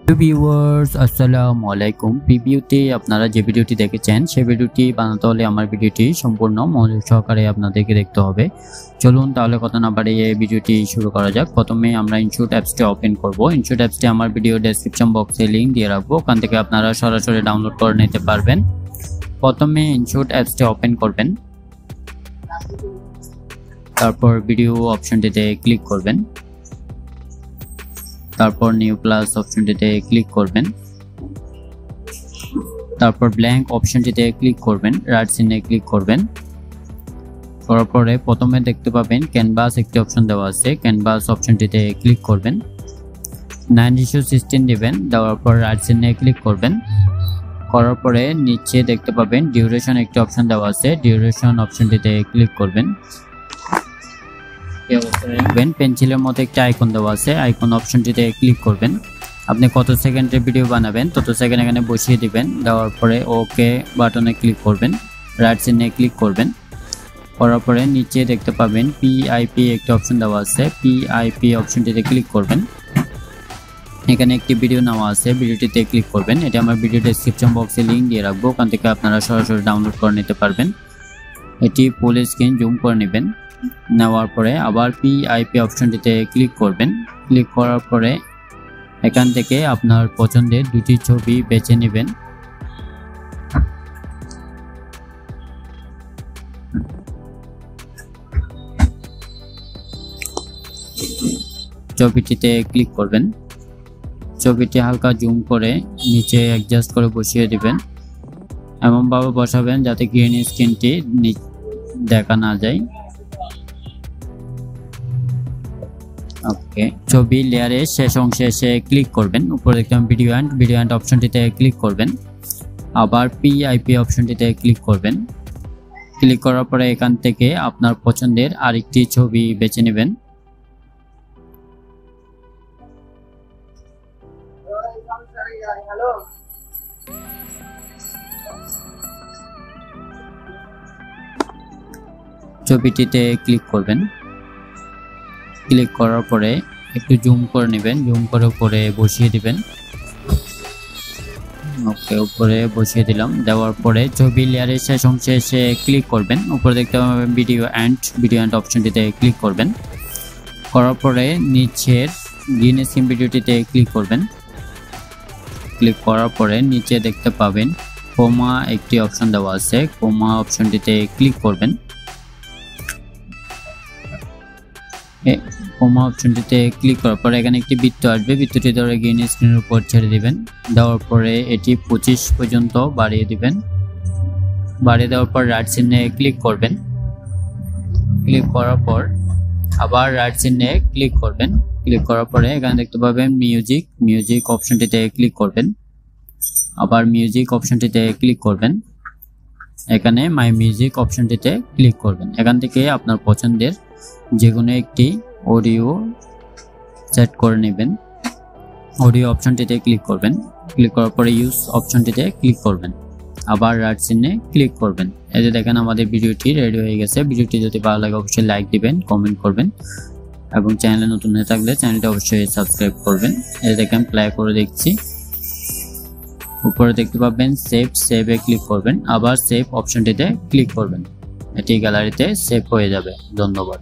Viewers আসসালামু আলাইকুম। প্রিভিউতে আপনারা যে ভিডিওটি দেখেছেন সেই ভিডিওটি বানাতে হলে আমার ভিডিওটি সম্পূর্ণ মনোযোগ সহকারে আপনাদেরকে দেখতে হবে। চলুন তাহলে কথা না বাড়িয়ে ভিডিওটি শুরু করা যাক। প্রথমে আমরা ইনশট অ্যাপসটি ওপেন করব। ইনশট অ্যাপসটি আমার ভিডিও ডেসক্রিপশন বক্সে লিংক দিয়ে রাখবো, ওখান থেকে আপনারা সরাসরি ডাউনলোড করে নিতে পারবেন। প্রথমে ইনশট অ্যাপসটি ওপেন করবেন, তারপর ভিডিও অপশনটিতে ক্লিক করবেন, তারপর নিউ প্লাস অপশনটিতে ক্লিক করবেন, তারপর ব্ল্যাঙ্ক অপশনটিতে ক্লিক করবেন, রাইট চিহ্নে ক্লিক করবেন। করার পরে প্রথমে দেখতে পাবেন ক্যানভাস একটি অপশন দেওয়া আছে, ক্যানভাস অপশনটিতে ক্লিক করবেন, 9:16 দিবেন, দেওয়ার পর রাইট চিহ্নে ক্লিক করবেন। করার পরে নিচে দেখতে পাবেন ডিউরেশন একটি অপশন দেওয়া আছে, ডিউরেশন অপশনটিতে ক্লিক করবেন। পেন্সিলের মতো একটা আইকন দেওয়া আছে, আইকন অপশনটিতে ক্লিক করবেন। আপনি কত সেকেন্ডের ভিডিও বানাবেন তত সেকেন্ড এখানে বসিয়ে দিবেন। দেওয়ার পরে ওকে বাটনে ক্লিক করবেন, রাইট চিহ্নে ক্লিক করবেন। করার পরে নিচে দেখতে পাবেন পিআইপি একটি অপশন দেওয়া আছে, পিআইপি অপশনটিতে ক্লিক করবেন। এখানে একটি ভিডিও নেওয়া আছে, ভিডিওটিতে ক্লিক করবেন। এটা আমার ভিডিও ডেসক্রিপশন বক্সে লিংক দিয়ে রাখবো, ওখান থেকে আপনারা সরাসরি ডাউনলোড করে নিতে পারবেন। এটি ফুল স্ক্রিন জুম করে নেবেন। নেওয়ার পরে আবার পিআইপি অপশনটিতে ক্লিক করবেন। ক্লিক করার পরে এখান থেকে আপনার পছন্দের দুটি ছবি বেছে নেবেন। ছবিটিতে ক্লিক করবেন, ছবিটি হালকা জুম করে নিচে অ্যাডজাস্ট করে বসিয়ে দিবেন। এমনভাবে বসাবেন যাতে গ্রিন স্ক্রিনটি দেখা না যায়। ওকে, ছবি লেয়ারের শেষ অংশে এসে ক্লিক করবেন। উপরে দেখতে ভিডিও অ্যান্ড অপশনটিতে ক্লিক করবেন। আবার পিআইপি অপশনটিতে ক্লিক করবেন। ক্লিক করার পরে এখান থেকে আপনার পছন্দের আরেকটি ছবি বেছে নেবেন। ছবিটিতে ক্লিক করবেন। ক্লিক করার পরে একটু জুম করে নেবেন, জুম করে উপরে বসিয়ে দিবেন। ওকে, উপরে বসিয়ে দিলাম। দেওয়ার পরে ছবি লেয়ারের শেষ অংশে এসে ক্লিক করবেন। উপরে দেখতে পাবেন ভিডিও অ্যান্ড অপশনটিতে ক্লিক করবেন। করার পরে নিচের গ্রিন স্ক্রিন ভিডিওটিতে ক্লিক করবেন। ক্লিক করার পরে নিচে দেখতে পাবেন কোমা একটি অপশন দেওয়া আছে, কোমা অপশনটিতে ক্লিক করবেন। কোমা অপশনটিতে ক্লিক করার পরে এখানে একটি বৃত্ত আসবে, বৃত্তটি ধরে গ্রিন স্ক্রিনের উপর ছেড়ে দিবেন। দেওয়ার পরে এটি 25 পর্যন্ত বাড়িয়ে দিবেন। বাড়িয়ে দেওয়ার পর রাইট চিহ্নে ক্লিক করবেন। ক্লিক করার পর আবার রাইট চিহ্নে ক্লিক করবেন। ক্লিক করার পরে এখানে দেখতে পাবেন মিউজিক অপশনটিতে ক্লিক করবেন। আবার মিউজিক অপশনটিতে ক্লিক করবেন। এখানে মাই মিউজিক অপশনটিতে ক্লিক করবেন। এখান থেকে আপনার পছন্দের যে কোনো একটি অডিও সেট করে নেবেন। অডিও অপশনটিতে ক্লিক করবেন। ক্লিক করার পরে ইউজ অপশনটিতে ক্লিক করবেন। আবার রাইট চিহ্নে ক্লিক করবেন। এই যে দেখেন আমাদের ভিডিওটি রেডি হয়ে গেছে। ভিডিওটি যদি ভালো লাগে অবশ্যই লাইক দিবেন, কমেন্ট করবেন এবং চ্যানেলে নতুন হয়ে থাকলে চ্যানেলটা অবশ্যই সাবস্ক্রাইব করবেন। এই দেখেন প্লে করে দেখছি। উপরে দেখতে পাবেন সেভে ক্লিক করবেন। আবার সেভ অপশনটিতে ক্লিক করবেন। এটি গ্যালারিতে সেভ হয়ে যাবে। ধন্যবাদ।